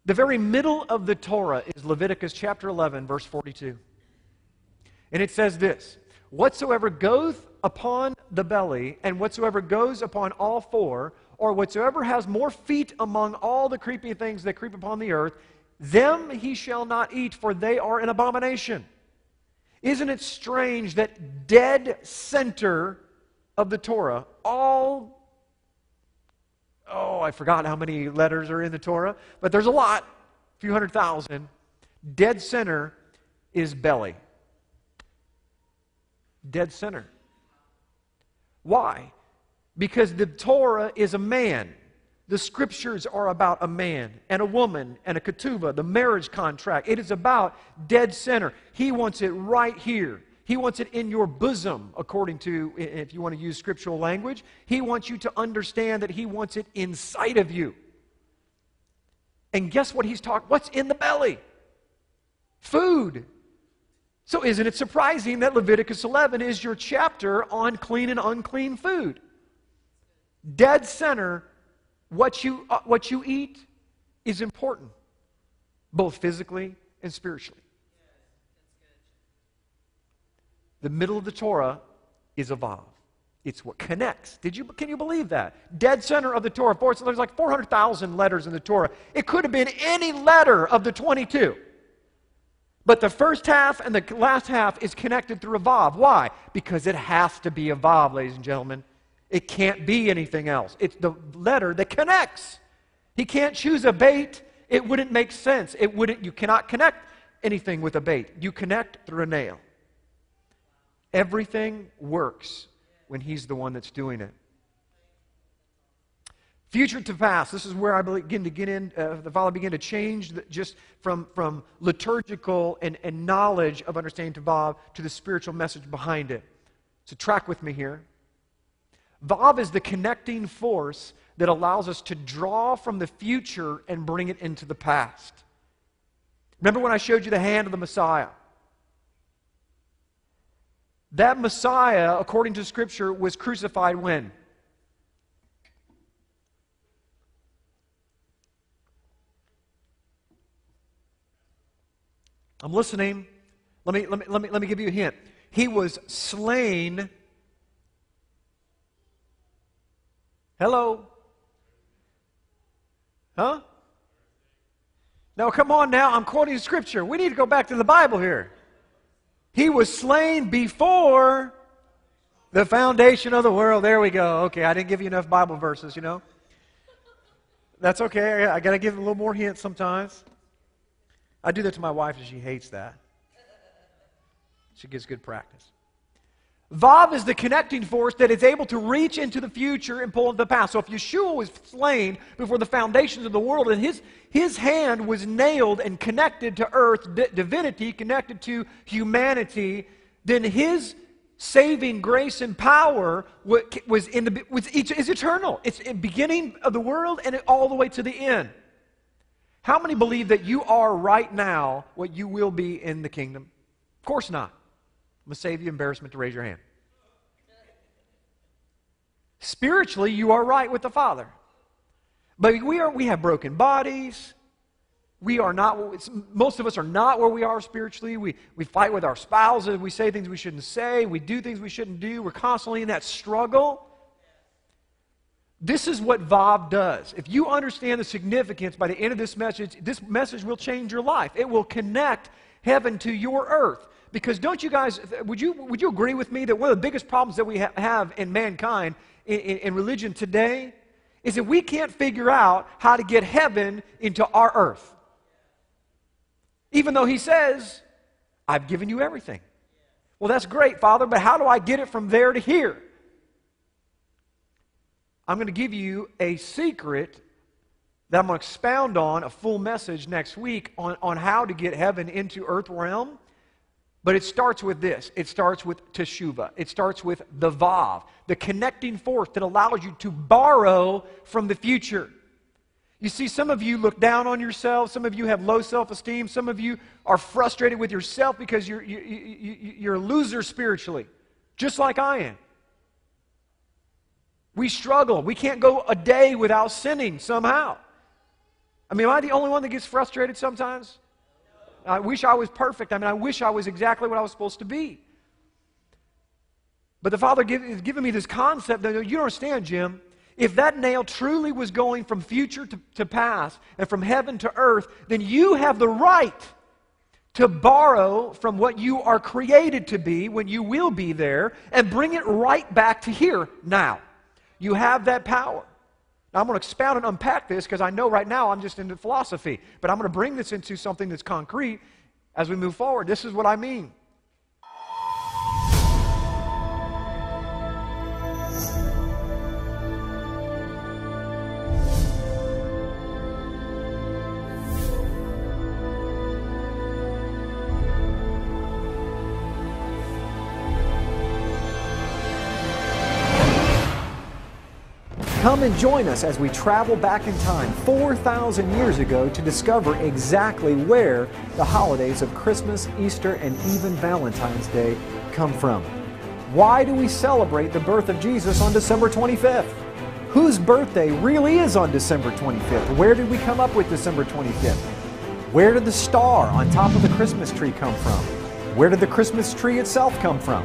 The very middle of the Torah is Leviticus chapter 11, verse 42. And it says this, whatsoever goeth upon the belly, and whatsoever goes upon all four, or whatsoever has more feet among all the creeping things that creep upon the earth, them he shall not eat, for they are an abomination. Isn't it strange that dead center of the Torah, I forgot how many letters are in the Torah, but there's a lot, a few 100,000. Dead center is belly. Dead center. Why? Because the Torah is a man. The Scriptures are about a man and a woman and a ketuvah, the marriage contract. It is about dead center. He wants it right here. He wants it in your bosom, according to, if you want to use scriptural language. He wants you to understand that He wants it inside of you. And guess what He's talking? What's in the belly? Food. So isn't it surprising that Leviticus 11 is your chapter on clean and unclean food? Dead center, what you eat is important, both physically and spiritually. The middle of the Torah is a vav. It's what connects. Can you believe that? Dead center of the Torah. There's like 400,000 letters in the Torah. It could have been any letter of the 22. But the first half and the last half is connected through a vav. Why? Because it has to be a vav, ladies and gentlemen. It can't be anything else. It's the letter that connects. He can't choose a bait. It wouldn't make sense. You cannot connect anything with a bait. You connect through a nail. Everything works when He's the one that's doing it. Future to past. This is where I begin to get in. The Father began to change just from liturgical and knowledge of understanding Vav to the spiritual message behind it. So track with me here. Vav is the connecting force that allows us to draw from the future and bring it into the past. Remember when I showed you the hand of the Messiah? That Messiah, according to Scripture, was crucified when? I'm listening. Let me give you a hint. He was slain. Hello? Huh? No, come on now. I'm quoting Scripture. We need to go back to the Bible here. He was slain before the foundation of the world. There we go. Okay, I didn't give you enough Bible verses, you know. That's okay. I got to give a little more hints sometimes. I do that to my wife and she hates that. She gets good practice. Vav is the connecting force that is able to reach into the future and pull into the past. So if Yeshua was slain before the foundations of the world and his hand was nailed and connected to earth, divinity connected to humanity, then His saving grace and power is eternal. It's in the beginning of the world and all the way to the end. How many believe that you are right now what you will be in the kingdom? Of course not. I'm going to save you embarrassment to raise your hand. Spiritually, you are right with the Father. But we have broken bodies. We are not, most of us are not where we are spiritually. We fight with our spouses. We say things we shouldn't say. We do things we shouldn't do. We're constantly in that struggle. This is what Vav does. If you understand the significance by the end of this message will change your life. It will connect heaven to your earth. Because don't you guys, would you agree with me that one of the biggest problems that we have in mankind, in religion today, is that we can't figure out how to get heaven into our earth. Even though He says, I've given you everything. Well, that's great, Father, but how do I get it from there to here? I'm going to give you a secret that I'm going to expound on, a full message next week on how to get heaven into earth realm. But it starts with this. It starts with Teshuvah. It starts with the Vav, the connecting force that allows you to borrow from the future. You see, some of you look down on yourselves. Some of you have low self-esteem. Some of you are frustrated with yourself because you're a loser spiritually, just like I am. We struggle. We can't go a day without sinning somehow. I mean, am I the only one that gets frustrated sometimes? I wish I was perfect. I mean, I wish I was exactly what I was supposed to be. But the Father is giving me this concept that you don't understand, Jim. If that nail truly was going from future to past and from heaven to earth, then you have the right to borrow from what you are created to be when you will be there and bring it right back to here now. You have that power. Now, I'm going to expound and unpack this because I know right now I'm just into philosophy, but I'm going to bring this into something that's concrete as we move forward. This is what I mean. Come and join us as we travel back in time 4,000 years ago to discover exactly where the holidays of Christmas, Easter, and even Valentine's Day come from. Why do we celebrate the birth of Jesus on December 25th? Whose birthday really is on December 25th? Where did we come up with December 25th? Where did the star on top of the Christmas tree come from? Where did the Christmas tree itself come from?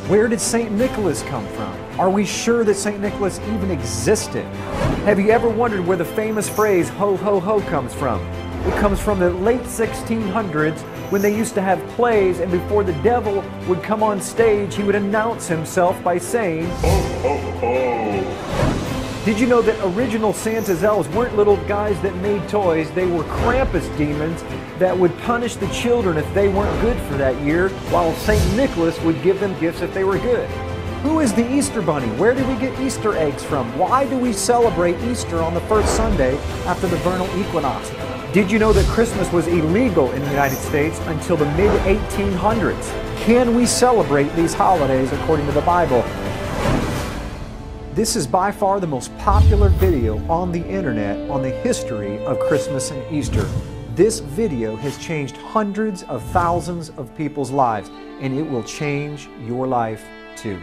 Where did St. Nicholas come from? Are we sure that St. Nicholas even existed? Have you ever wondered where the famous phrase, ho, ho, ho, comes from? It comes from the late 1600s when they used to have plays, and before the devil would come on stage, he would announce himself by saying, ho, ho, ho. Did you know that original Santa's elves weren't little guys that made toys? They were Krampus demons that would punish the children if they weren't good for that year, while St. Nicholas would give them gifts if they were good. Who is the Easter Bunny? Where do we get Easter eggs from? Why do we celebrate Easter on the first Sunday after the vernal equinox? Did you know that Christmas was illegal in the United States until the mid-1800s? Can we celebrate these holidays according to the Bible? This is by far the most popular video on the internet on the history of Christmas and Easter. This video has changed hundreds of thousands of people's lives, and it will change your life too.